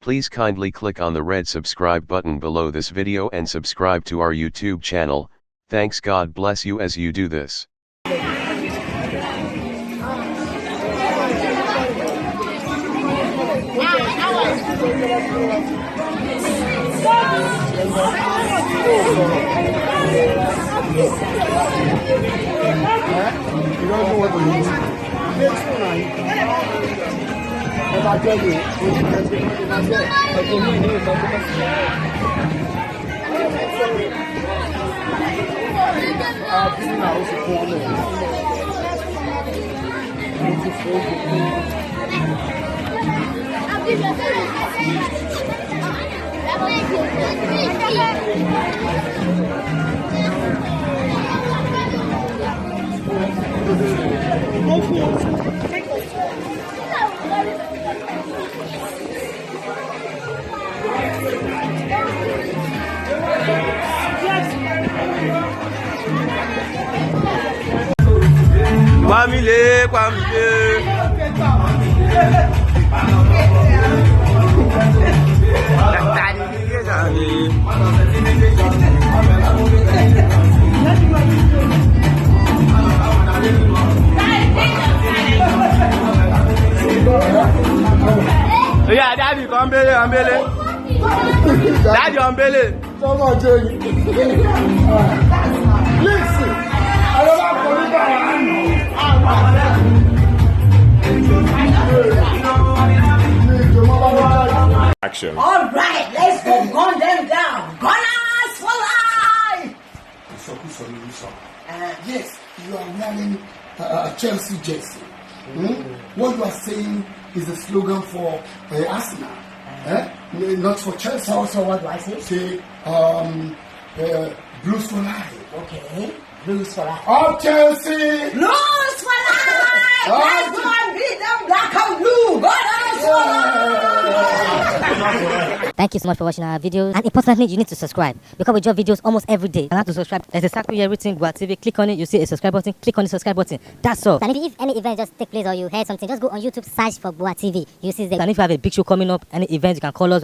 Please kindly click on the red subscribe button below this video and subscribe to our YouTube channel. Thanks, God bless you as you do this. You don't know what to do. If I tell you, Kwamile. Yeah, Daddy, come Ambele. Daddy, Ambele. listen, I don't have Action. All right, let's go gun them down. Gunners for life! yes, you are wearing a Chelsea jersey. What you are saying is a slogan for Arsenal, not for Chelsea. So what do I say? Say, Blues for life. Okay, Blues for life. Up Chelsea! Blues for life! Let's go and beat them black and blue. Gunners for life! Thank you so much for watching our videos, and importantly, you need to subscribe because we drop videos almost every day. And how to subscribe? There's a circle here written Bua TV. Click on it, you see a subscribe button. Click on the subscribe button. That's all. And if any event just take place or you heard something, just go on YouTube, search for Bua TV. You see the. And if you have a big show coming up, any event, you can call us.